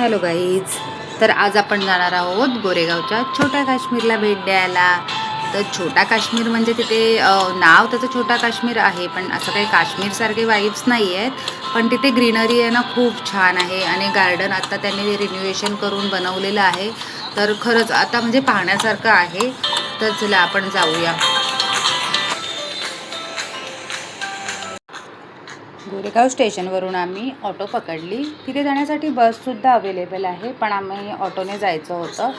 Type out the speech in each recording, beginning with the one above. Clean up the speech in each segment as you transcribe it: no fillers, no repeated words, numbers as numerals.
Hello guys. तर आज आपण जाणार आहोत गोरेगावच्या छोट्या काश्मीरला भेट द्यायला. तर छोटा काश्मीर म्हणजे तिथे नाव त्याचं छोटा काश्मीर आहे, पण असं काही काश्मीरसारखे वाईब्स नाही आहेत. पण तिथे ग्रीनरी आहे ना, खूप छान आहे. आणि गार्डन आता त्यांनी रिन्युएशन करून बनवलेलं आहे. तर खरंच आता म्हणजे पाहण्यासारखं आहे. तर चला आपण जाऊया. गोरेगाव स्टेशनवरून आम्ही ऑटो पकडली. तिथे जाण्यासाठी बससुद्धा अवेलेबल आहे, पण आम्ही ऑटोने जायचं होतं.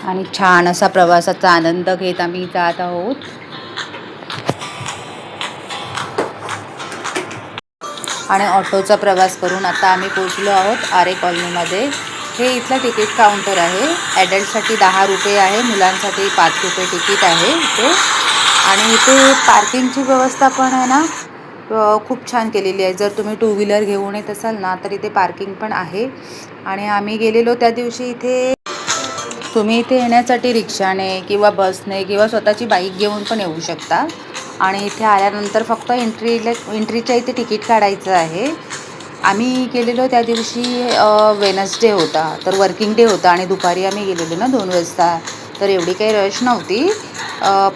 आणि छान असा प्रवासाचा आनंद घेत आम्ही जात आहोत. आणि ऑटोचा प्रवास करून आता आम्ही पोहोचलो आहोत आरे कॉलनीमध्ये. हे इथलं तिकीट काउंटर आहे. ॲडल्टसाठी 10 रुपये आहे, मुलांसाठी 5 रुपये तिकीट आहे इथे. आणि इथे पार्किंगची व्यवस्था पण आहे ना, खूप छान केलेली आहे. जर तुम्ही टू व्हीलर घेऊन येत असाल ना, तर इथे पार्किंग पण आहे. आणि आम्ही गेलेलो त्या दिवशी इथे तुम्ही इथे येण्यासाठी रिक्षाने किंवा बसने किंवा स्वतःची बाईक घेऊन पण येऊ शकता. आणि इथे आल्यानंतर फक्त एंट्रीच्या इथे तिकीट काढायचं आहे. आम्ही गेलेलो त्या दिवशी वेनसडे होता, तर वर्किंग डे होता. आणि दुपारी आम्ही गेलेलो ना 2 वाजता, तर एवढी काही रश नव्हती.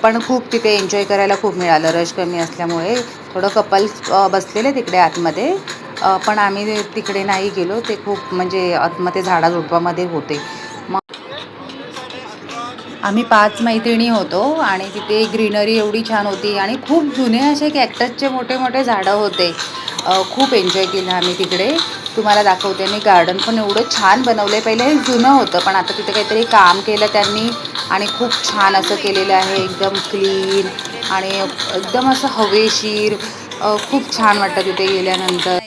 पण खूप तिथे एन्जॉय करायला खूप मिळालं रश कमी असल्यामुळे. थोडं कपल्स बसलेले तिकडे आतमध्ये, पण आम्ही तिकडे नाही गेलो. ते खूप म्हणजे आतमध्ये झाडाझुडपामध्ये होते. आम्ही 5 मैत्रिणी होतो आणि तिथे ग्रीनरी एवढी छान होती आणि खूप जुने असे कॅक्टसचे मोठे मोठे झाडं होते. खूप एन्जॉय केलं आम्ही तिकडे. तुम्हाला दाखवते मी. गार्डन पण एवढं छान बनवलं आहे. पहिले हे जुनं होतं, पण आता तिथे काहीतरी काम केलं त्यांनी आणि खूप छान असं केलेलं आहे. एकदम क्लीन आणि एकदम असं हवेशीर. खूप छान वाटतं तिथे गेल्यानंतर.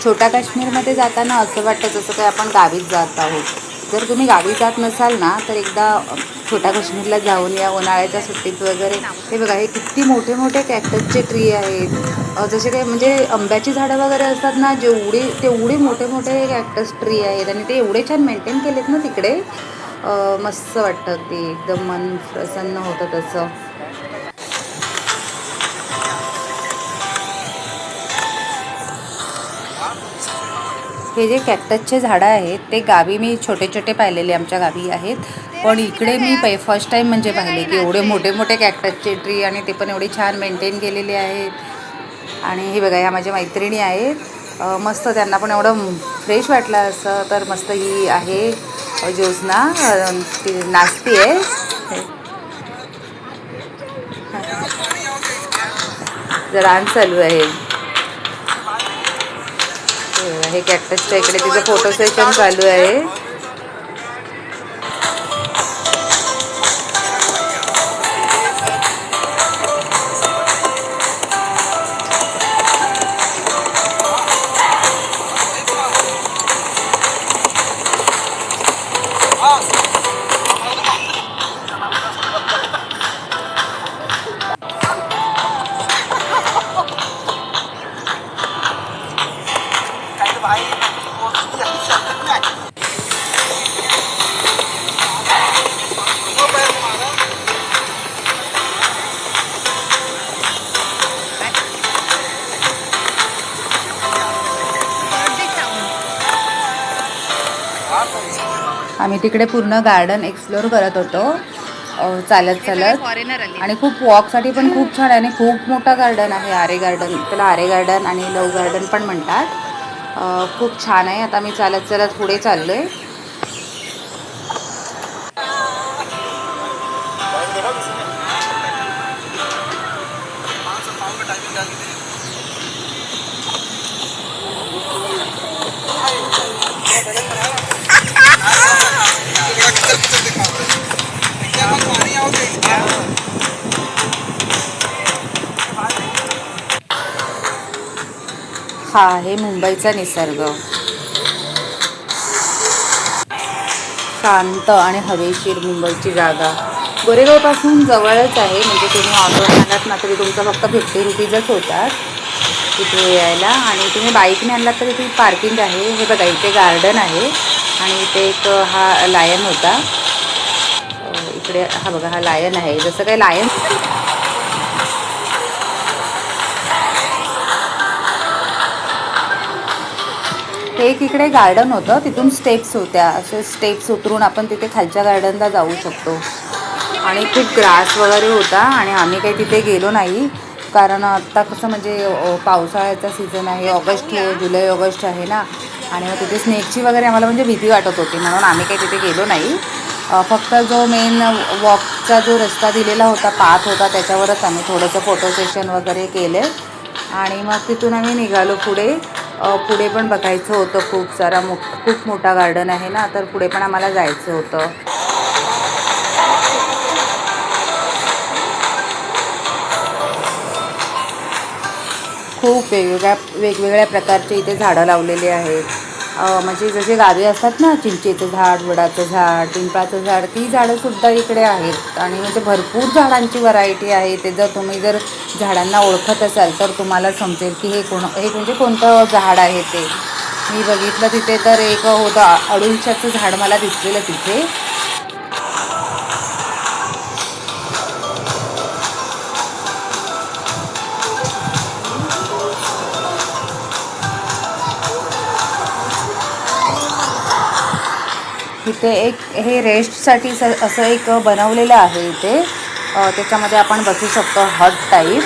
छोट्या काश्मीरमध्ये जाताना असं वाटतं जसं काही आपण गावीच जात आहोत. जर तुम्ही गावी जात नसाल ना, तर एकदा छोट्या काश्मीरला जाऊन या उन्हाळ्याच्या सुट्टीत वगैरे. हे बघा, हे किती मोठे मोठे कॅक्टसचे ट्री आहेत. जसे काही म्हणजे आंब्याची झाडं वगैरे असतात ना, जेवढी तेवढे मोठे मोठे कॅक्टस ट्री आहेत. आणि ते एवढे छान मेंटेन केलेत ना तिकडे. मस्त वाटतं ते, एकदम मन प्रसन्न होतं तसं. हे जे कॅक्टसचे झाडं आहेत ते गावी मी छोटे छोटे पाहिलेले आमच्या गावी आहेत. पण इकडे मी फर्स्ट टाईम म्हणजे पाहिले की एवढे मोठे मोठे कॅक्टसचे ट्री, आणि ते पण एवढे छान मेंटेन केलेले आहेत. आणि हे बघा, ह्या माझ्या मैत्रिणी आहेत. मस्त त्यांना पण एवढं फ्रेश वाटलं असं. तर मस्त ही आहे ज्योत्स्ना, ती नाचती आहे. डान्स चालू आहे. हे कॅक्टसच्या इकडे तिचं फोटो सेशन चालू आहे. आम्ही तिकडे पूर्ण गार्डन एक्सप्लोअर करत होतो चालत चालत. आणि खूप वॉकसाठी पण खूप छान आहे. आणि खूप मोठा गार्डन आहे आरे गार्डन. त्याला आरे गार्डन आणि लव गार्डन पण म्हणतात. खूप छान आहे. आता मी चालत चालत पुढे चाललो आहे. हा आहे मुंबईचा निसर्ग. शांत आणि हवेशीर मुंबईची जागा. गोरेगावपासून जवळच आहे. म्हणजे तुम्ही ऑटोने आलात ना तरी तुमचा फक्त 50 रुपीजच होतात. इथे यायला. आणि तुम्ही बाईकने आणलात तर इथे पार्किंग आहे. हे बघा इथे गार्डन आहे आणि इथे एक हा लायन होता. इकडे हा बघा हा लायन आहे. जसं काही लायन एक इकडे गार्डन होतं, तिथून स्टेप्स होत्या. असे स्टेप्स उतरून आपण तिथे खालच्या गार्डनला जाऊ शकतो. आणि खूप ग्रास वगैरे होता आणि आम्ही काही तिथे गेलो नाही, कारण आत्ता कसं म्हणजे पावसाळ्याचा सीझन आहे, ऑगस्ट जुलै ऑगस्ट आहे ना. आणि मग तिथे स्नेकची वगैरे आम्हाला म्हणजे भीती वाटत होती, म्हणून आम्ही काही तिथे गेलो नाही. फक्त जो मेन वॉकचा जो रस्ता दिलेला होता, पाथ होता, त्याच्यावरच आम्ही थोडंसं फोटो सेशन वगैरे केले. आणि मग तिथून आम्ही निघालो पुढे. पुढे पण बघायचं होतं, खूप मोठा गार्डन आहे ना, तर पुढे पण आम्हाला जायचं होतं. खूप वेगवेगळ्या प्रकारचे इथे झाडं लावलेली आहेत. म्हणजे जसे गावी असतात ना, चिंचेचं झाड, वडाचं झाड, पिंपळाचं झाड, ती झाडंसुद्धा इकडे आहेत. आणि म्हणजे भरपूर झाडांची व्हरायटी आहे. ते जर तुम्ही झाडांना ओळखत असाल तर तुम्हाला समजेल की हे म्हणजे कोणतं झाड आहे ते. मी बघितलं तिथे तर एक होतं अडुळशाचं झाड मला दिसलेलं तिथे. इथे एक हे रेस्टसाठी असं एक बनवलेलं आहे इथे. त्याच्यामध्ये आपण बसू शकतो हट टाईप.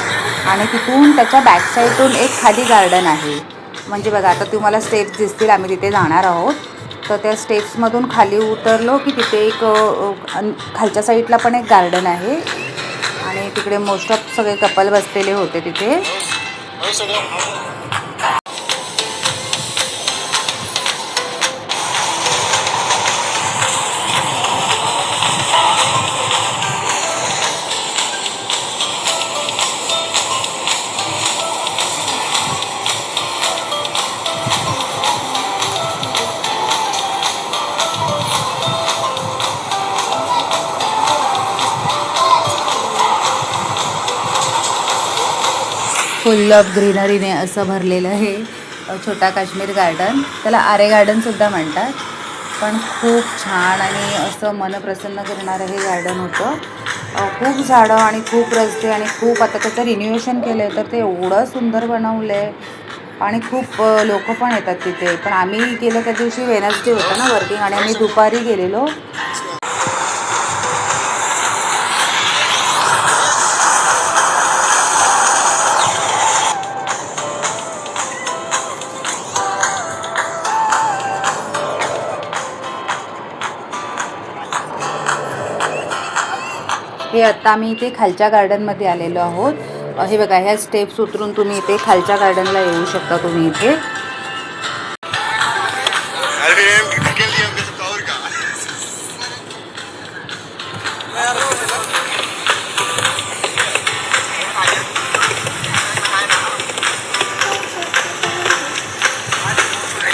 आणि तिथून त्याच्या बॅक साईडून एक खाली गार्डन आहे. म्हणजे बघा आता तुम्हाला स्टेप्स दिसतील, आम्ही तिथे जाणार आहोत. तर त्या स्टेप्समधून खाली उतरलो की तिथे एक खालच्या साईडला पण एक गार्डन आहे. आणि तिकडे मोस्ट ऑफ सगळे कपल बसलेले होते तिथे. फुल ऑफ ग्रीनरीने असं भरलेलं आहे छोटा काश्मीर गार्डन. त्याला आरे गार्डनसुद्धा म्हणतात. पण खूप छान आणि असं मन प्रसन्न करणारं हे गार्डन होतं. खूप झाडं आणि खूप रस्ते आणि खूप आता त्याचं रिन्युएशन केलं आहे, तर ते एवढं सुंदर बनवलं आहे. आणि खूप लोकं पण येतात तिथे. पण आम्ही गेलो त्या दिवशी वेनसडे होता ना वर्किंग, आणि आम्ही दुपारी गेलेलो. हे आता आम्ही इथे खालच्या गार्डनमध्ये आलेलो आहोत. हे बघा ह्या स्टेप्स उतरून तुम्ही इथे खालच्या गार्डनला येऊ शकता तुम्ही इथे.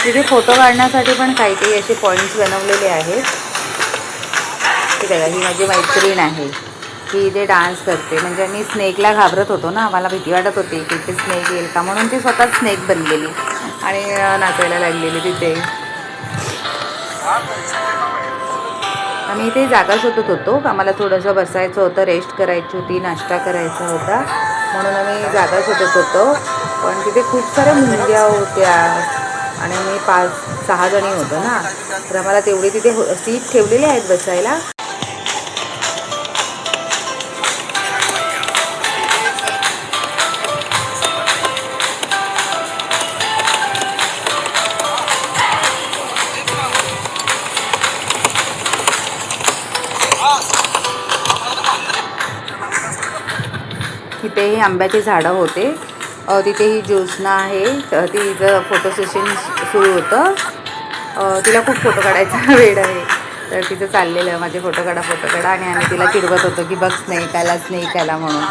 तिथे फोटो काढण्यासाठी पण काही काही असे पॉईंट्स बनवलेले आहेत. ते बघा ही माझी मैत्रीण आहे, की इथे डान्स करते. म्हणजे मी स्नेकला घाबरत होतो ना, मला भीती वाटत होती की इथे स्नेक येईल का, म्हणून ती स्वतः स्नेक बनलेली आणि नाचायला लागलेली तिथे. आम्ही इथे जागा शोधत होतो, आम्हाला थोडंसं बसायचं होतं, रेस्ट करायची होती, नाश्ता करायचा होता, म्हणून आम्ही जागा शोधत होतो. पण तिथे खूप साऱ्या मुंग्या होत्या आणि आम्ही 5-6 जणी होतो ना, तर आम्हाला तेवढी तिथे सीट ठेवलेली आहेत बसायला. तिथेही आंब्याची झाडं होते. तिथे ही ज्योत्स्ना आहे, तिचं फोटो सेशन सुरू होतं. तिला खूप फोटो काढायचा वेळ आहे, तर तिचं चाललेलं माझे फोटो काढा. आणि आम्ही तिला चिडवत होतो की बघ स्नेक आला म्हणून.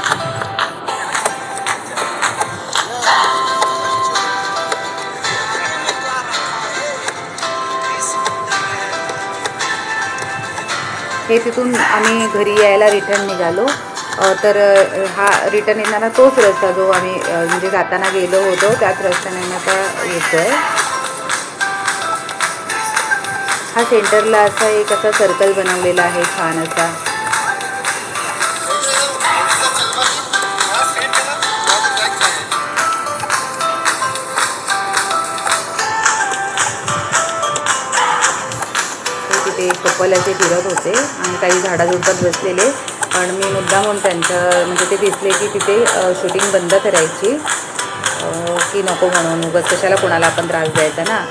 हे तिथून आम्ही घरी यायला रिटर्न निघालो. हा रिटर्न येणारा तोच रस्ता जो आम्ही म्हणजे जाताना गेलो होतो त्याच रस्त्याने आता येतो आहे. हा सेंटरला असा एक असा सर्कल बनवलेला आहे छान असा. तिथे कपल असे फिरत होते आणि काही झाडाझुडपात बसलेले, पण मी मुद्दामून त्यांचं म्हणजे ते दिसले की तिथे शूटिंग बंद करायची की नको म्हणून उगाच कशाला कोणाला आपण त्रास द्यायचा ना.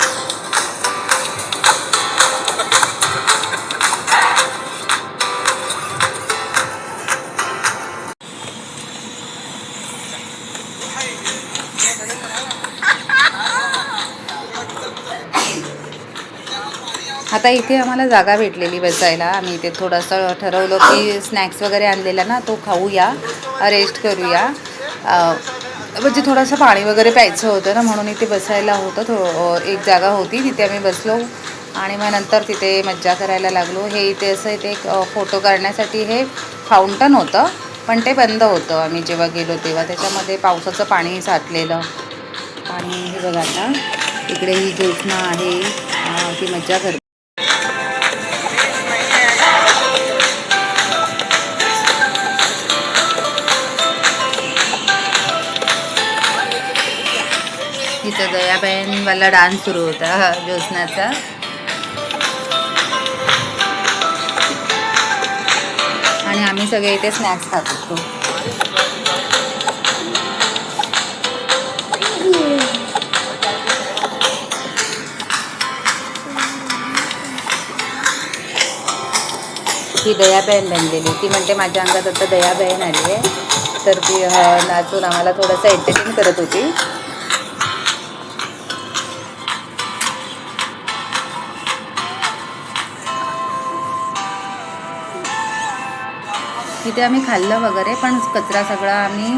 आता इथे आम्हाला जागा भेटलेली बसायला. आम्ही इथे थोडंसं ठरवलं की स्नॅक्स वगैरे आणलेला ना तो खाऊया, रेस्ट करूया. म्हणजे थोडंसं पाणी वगैरे प्यायचं होतं ना, म्हणून इथे बसायला होतं. एक जागा होती तिथे आम्ही बसलो आणि मग नंतर तिथे मज्जा करायला लागलो. हे इथे असं इथे एक फोटो काढण्यासाठी हे फाउंटन होतं, पण ते बंद होतं आम्ही जेव्हा गेलो तेव्हा. त्याच्यामध्ये पावसाचं पाणी साचलेलं. आणि हे बघा आता इकडे ही ज्योत्स्ना आहे, ती मज्जा करते. तिथं दयाबेनवाला डान्स सुरू होता ज्योत्स्नाचा. आणि आम्ही सगळे इथे स्नॅक्स खात होतो. ही दयाबेन बनलेली, ती म्हणते माझ्या अंगात आता दयाबेन आली आहे, तर ती नाचून आम्हाला थोडंसं एंटरटेन करत होती. तिथे आम्ही खाल्लं वगैरे, पण कचरा सगळा आम्ही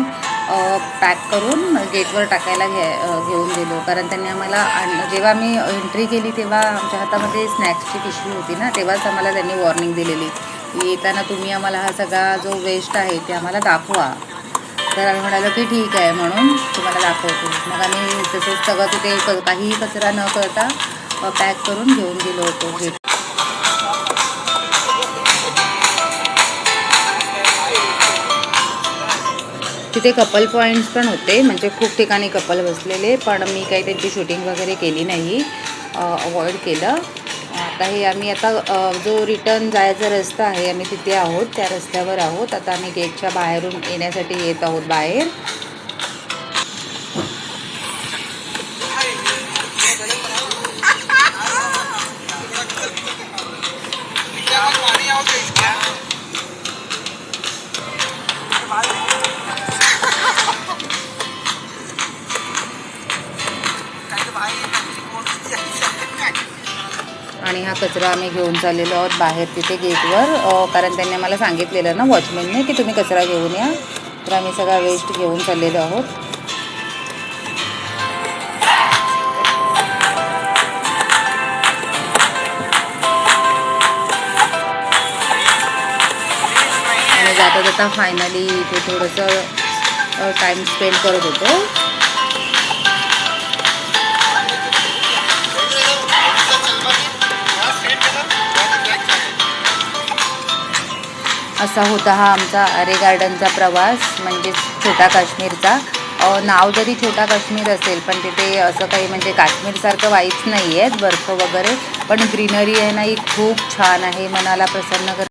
पॅक करून गेटवर टाकायला घेऊन गेलो. कारण त्यांनी आम्हाला जेव्हा आम्ही एंट्री केली तेव्हा आमच्या हातामध्ये स्नॅक्सची पिशवी होती ना, तेव्हाच आम्हाला त्यांनी वॉर्निंग दिलेली की येताना तुम्ही आम्हाला हा सगळा जो वेस्ट आहे ते आम्हाला दाखवा. तर आम्ही म्हणालो की ठीक आहे म्हणून तुम्हाला दाखवतो. मग आम्ही तसंच सगळं तिथे काहीही कचरा न करता पॅक करून घेऊन गेलो होतो गेट. तिथे कपल पॉईंट्स पण होते, म्हणजे खूप ठिकाणी कपल बसलेले, पण मी काही त्यांची शूटिंग वगैरे केली नाही, अवॉइड केलं. आता हे आम्ही आता जो रिटर्न जायचा रस्ता आहे आम्ही तिथे आहोत, त्या रस्त्यावर आहोत. आता आम्ही गेटच्या बाहेरून येण्यासाठी येत आहोत बाहेर. आणि हा कचरा आम्ही घेऊन चाललेलो आहोत बाहेर तिथे गेटवर, कारण त्यांनी मला सांगितलेलं ना वॉचमॅनने की तुम्ही कचरा घेऊन या. तर आम्ही सगळा वेस्ट घेऊन चाललेलो आहोत. आणि जाता जाता फायनली इथे थोडंसं टाईम स्पेंड करत होतो. असा होता हा आमचा आरे गार्डनचा प्रवास, म्हणजे छोटा काश्मीरचा. नाव जरी छोटा काश्मीर असेल, पण तिथे असं काही म्हणजे काश्मीरसारखं वाईब्स नाही आहेत, बर्फ वगैरे, पण ग्रीनरी आहे ना ही खूप छान आहे, मनाला प्रसन्न